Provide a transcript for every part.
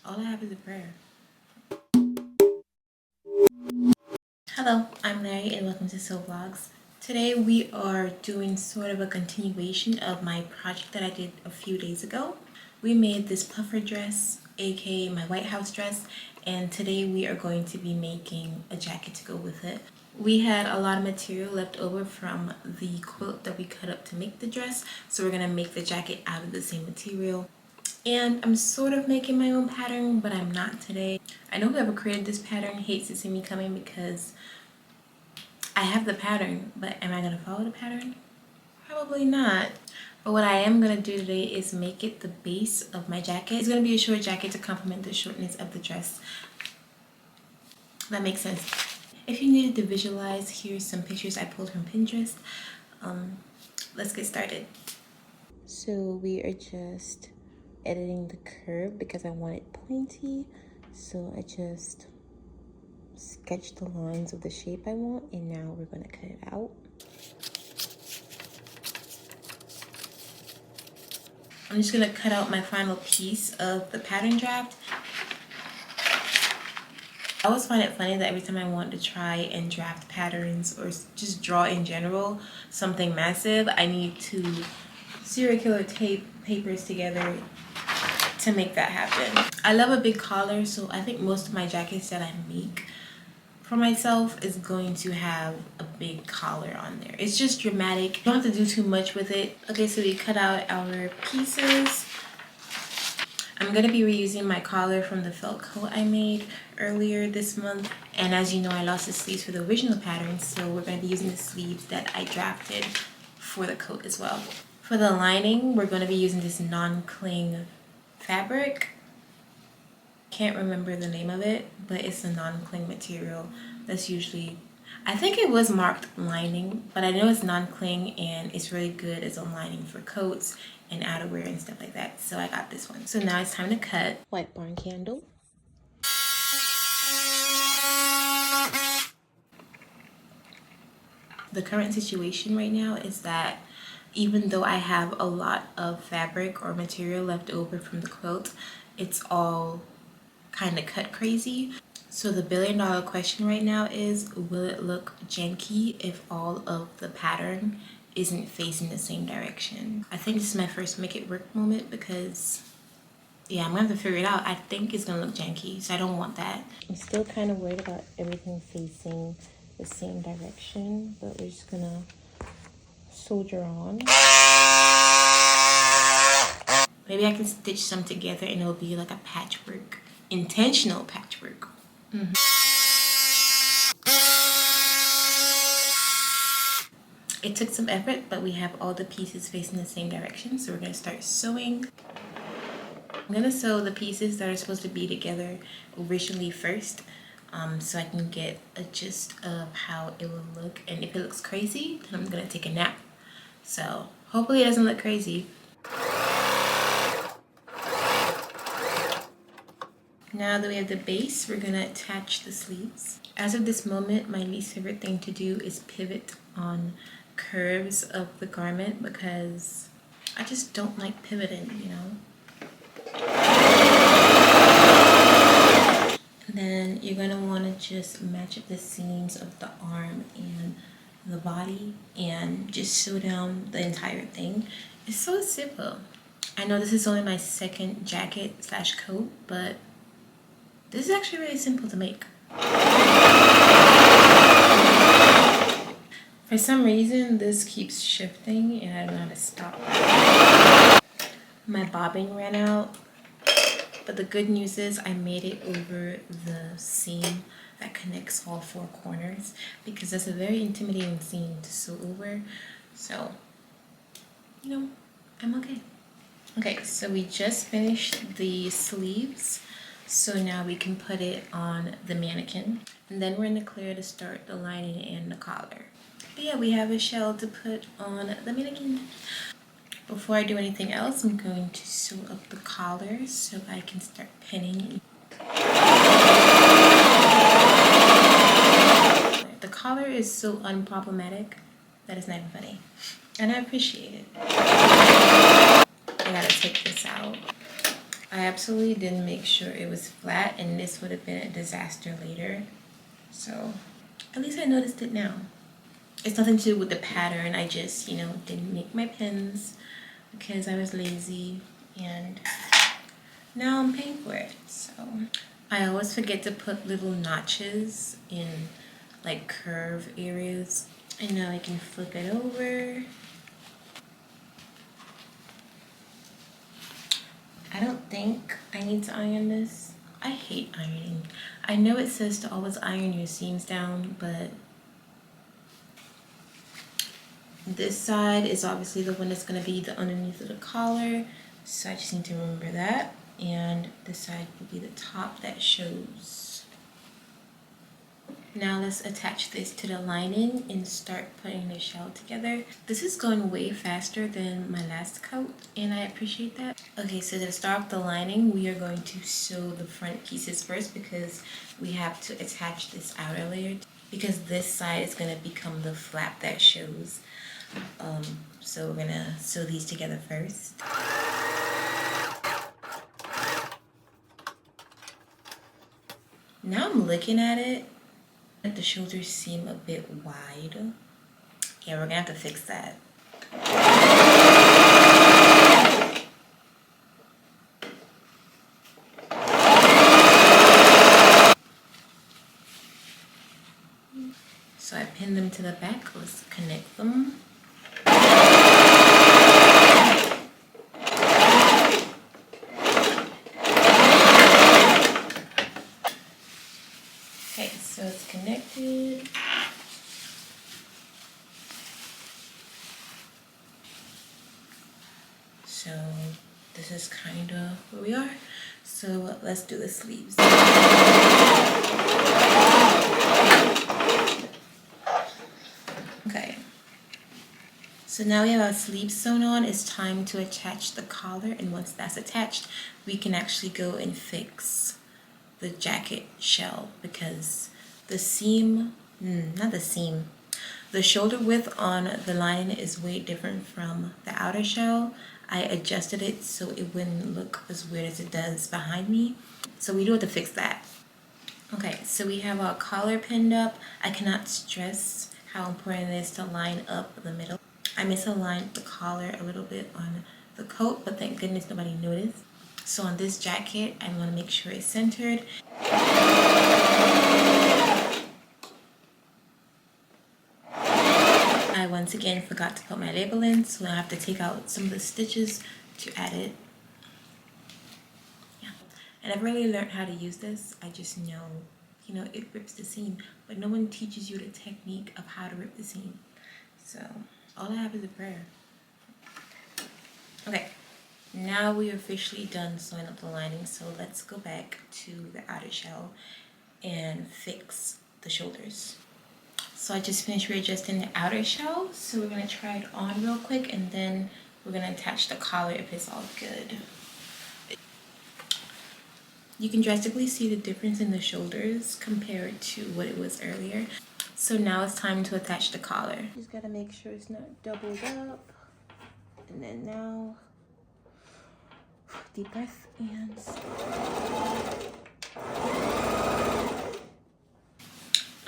All I have is a prayer. Hello, I'm Larry and welcome to Sew Vlogs. Today we are doing sort of a continuation of my project that I did a few days ago. We made this puffer dress, aka my White House dress, and today we are going to be making a jacket to go with it. We had a lot of material left over from the quilt that we cut up to make the dress, so we're going to make the jacket out of the same material. And I'm sort of making my own pattern, but I'm not today. I know whoever created this pattern hates to see me coming because I have the pattern, but am I going to follow the pattern? Probably not. But what I am going to do today is make it the base of my jacket. It's going to be a short jacket to complement the shortness of the dress. That makes sense. If you needed to visualize, here's some pictures I pulled from Pinterest. Let's get started. So we are just editing the curve because I want it pointy. So I just sketched the lines of the shape I want, and now we're going to cut it out. I'm just going to cut out my final piece of the pattern draft. I always find it funny that every time I want to try and draft patterns or just draw in general something massive, I need to serial killer tape papers together to make that happen. I love a big collar, so I think most of my jackets that I make for myself is going to have a big collar on there. It's just dramatic. You don't have to do too much with it. Okay, so we cut out our pieces. I'm going to be reusing my collar from the felt coat I made earlier this month. And as you know, I lost the sleeves for the original pattern, so we're going to be using the sleeves that I drafted for the coat as well. For the lining, we're going to be using this non-cling fabric. Can't remember the name of it, but it's a non-cling material that's usually, I think it was marked lining, but I know it's non-cling and it's really good as a lining for coats and outerwear and stuff like that. So I got this one. So now it's time to cut. White barn candle. The current situation right now is that even though I have a lot of fabric or material left over from the quilt, it's all kind of cut crazy. So the billion-dollar question right now is, will it look janky if all of the pattern isn't facing the same direction? I think this is my first make it work moment because yeah, I'm gonna have to figure it out. I think it's gonna look janky, so I don't want that. I'm still kind of worried about everything facing the same direction, but we're just gonna soldier on. Maybe I can stitch some together and it'll be like a patchwork. Intentional patchwork. It took some effort, but we have all the pieces facing the same direction, so we're going to start sewing. I'm going to sew the pieces that are supposed to be together originally first, so I can get a gist of how it will look, and if it looks crazy, then I'm going to take a nap. So hopefully it doesn't look crazy. Now that we have the base, we're gonna attach the sleeves. As of this moment, my least favorite thing to do is pivot on curves of the garment because I just don't like pivoting, you know? And then you're gonna wanna just match up the seams of the arm and the body and just sew down the entire thing. It's so simple. I know this is only my second jacket slash coat, but this is actually really simple to make. For some reason, this keeps shifting and I don't know how to stop that. My bobbin ran out, but the good news is I made it over the seam that connects all four corners because that's a very intimidating seam to sew over. So, you know, I'm okay. Okay, so we just finished the sleeves. So now we can put it on the mannequin. And then we're in the clear to start the lining and the collar. But yeah, we have a shell to put on the mannequin. Before I do anything else, I'm going to sew up the collar so I can start pinning. The collar is so unproblematic that it's not even funny. And I appreciate it. I gotta take this out. I absolutely didn't make sure it was flat, and this would have been a disaster later. So at least I noticed it now. It's nothing to do with the pattern. I just, didn't make my pins because I was lazy, and now I'm paying for it. So I always forget to put little notches in like curve areas. And now I can flip it over. I don't think I need to iron this. I hate ironing. I know it says to always iron your seams down, but this side is obviously the one that's going to be the underneath of the collar, so I just need to remember that. And this side will be the top that shows. Now let's attach this to the lining and start putting the shell together. This is going way faster than my last coat, and I appreciate that. Okay, so to start off the lining, we are going to sew the front pieces first because we have to attach this outer layer, because this side is going to become the flap that shows. So we're going to sew these together first. Now I'm looking at it, the shoulders seem a bit wide. Yeah, we're gonna have to fix that. So I pinned them to the back. Let's connect them. Okay, so it's connected. So this is kind of where we are. So let's do the sleeves. Okay. So now we have our sleeves sewn on. It's time to attach the collar, and once that's attached, we can actually go and fix the jacket shell, because the seam, the shoulder width on the line is way different from the outer shell. I adjusted it so it wouldn't look as weird as it does behind me. So we do have to fix that. Okay, so we have our collar pinned up. I cannot stress how important it is to line up the middle. I misaligned the collar a little bit on the coat, but thank goodness nobody noticed. So on this jacket, I want to make sure it's centered. I once again forgot to put my label in, so I have to take out some of the stitches to add it. Yeah, and I've really learned how to use this. I just know, it rips the seam, but no one teaches you the technique of how to rip the seam. So all I have is a prayer. Okay, now we're officially done sewing up the lining, so let's go back to the outer shell and fix the shoulders. So I just finished readjusting the outer shell, so we're going to try it on real quick, and then we're going to attach the collar if it's all good. You can drastically see the difference in the shoulders compared to what it was earlier. So now it's time to attach the collar. Just got to make sure it's not doubled up. And then now, deep breath and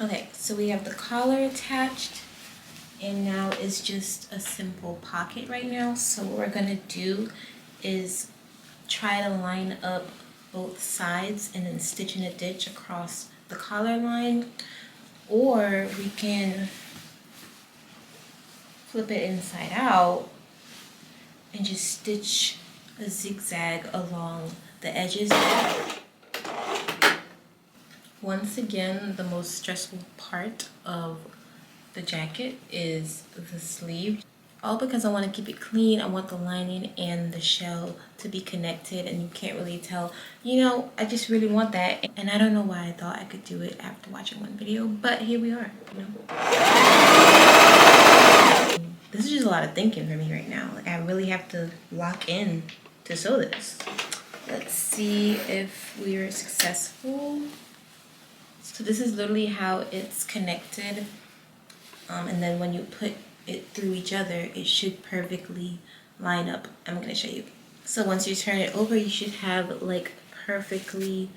okay, so we have the collar attached, and now it's just a simple pocket right now. So what we're gonna do is try to line up both sides and then stitch in a ditch across the collar line, or we can flip it inside out and just stitch a zigzag along the edges. Once again, the most stressful part of the jacket is the sleeve. All because I want to keep it clean. I want the lining and the shell to be connected, and you can't really tell. I just really want that, and I don't know why I thought I could do it after watching one video, but here we are. This is just a lot of thinking for me right now. Like, I really have to lock in to sew this. Let's see if we are successful. So this is literally how it's connected, and then when you put it through each other, it should perfectly line up. I'm gonna show you. So once you turn it over, you should have like perfectly,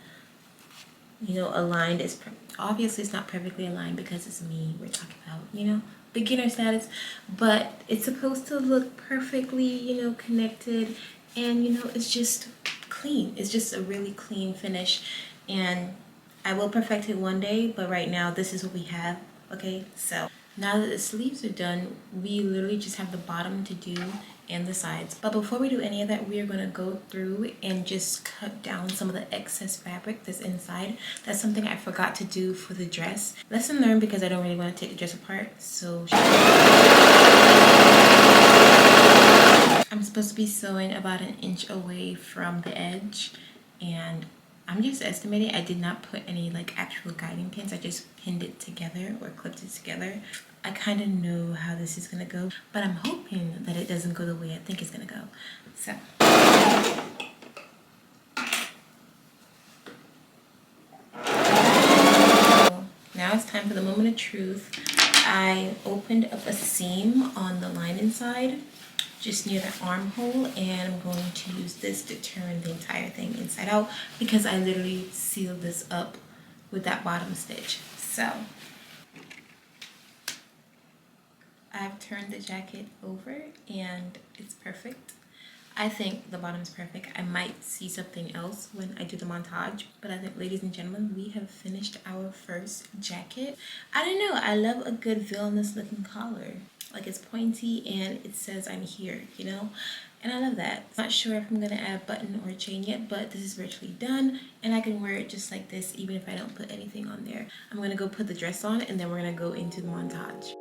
you know, aligned. It's obviously it's not perfectly aligned because it's me. We're talking about, you know, beginner status, but it's supposed to look perfectly, you know, connected, and you know, it's just clean. It's just a really clean finish, and I will perfect it one day, but right now this is what we have. Okay, so now that the sleeves are done, we literally just have the bottom to do and the sides. But before we do any of that, we are going to go through and just cut down some of the excess fabric that's inside. That's something I forgot to do for the dress. Lesson learned, because I don't really want to take the dress apart. So I'm supposed to be sewing about an inch away from the edge, and I'm just estimating. I did not put any like actual guiding pins. I just pinned it together or clipped it together. I kind of know how this is gonna go, but I'm hoping that it doesn't go the way I think it's gonna go. So now it's time for the moment of truth. I opened up a seam on the lining side, just near the armhole, and I'm going to use this to turn the entire thing inside out because I literally sealed this up with that bottom stitch. So I've turned the jacket over and it's perfect. I think the bottom is perfect. I might see something else when I do the montage, but I think, ladies and gentlemen, we have finished our first jacket. I don't know, I love a good villainous looking collar. Like, it's pointy and it says I'm here, you know? And I love that. Not sure if I'm gonna add a button or a chain yet, but this is virtually done and I can wear it just like this even if I don't put anything on there. I'm gonna go put the dress on and then we're gonna go into the montage.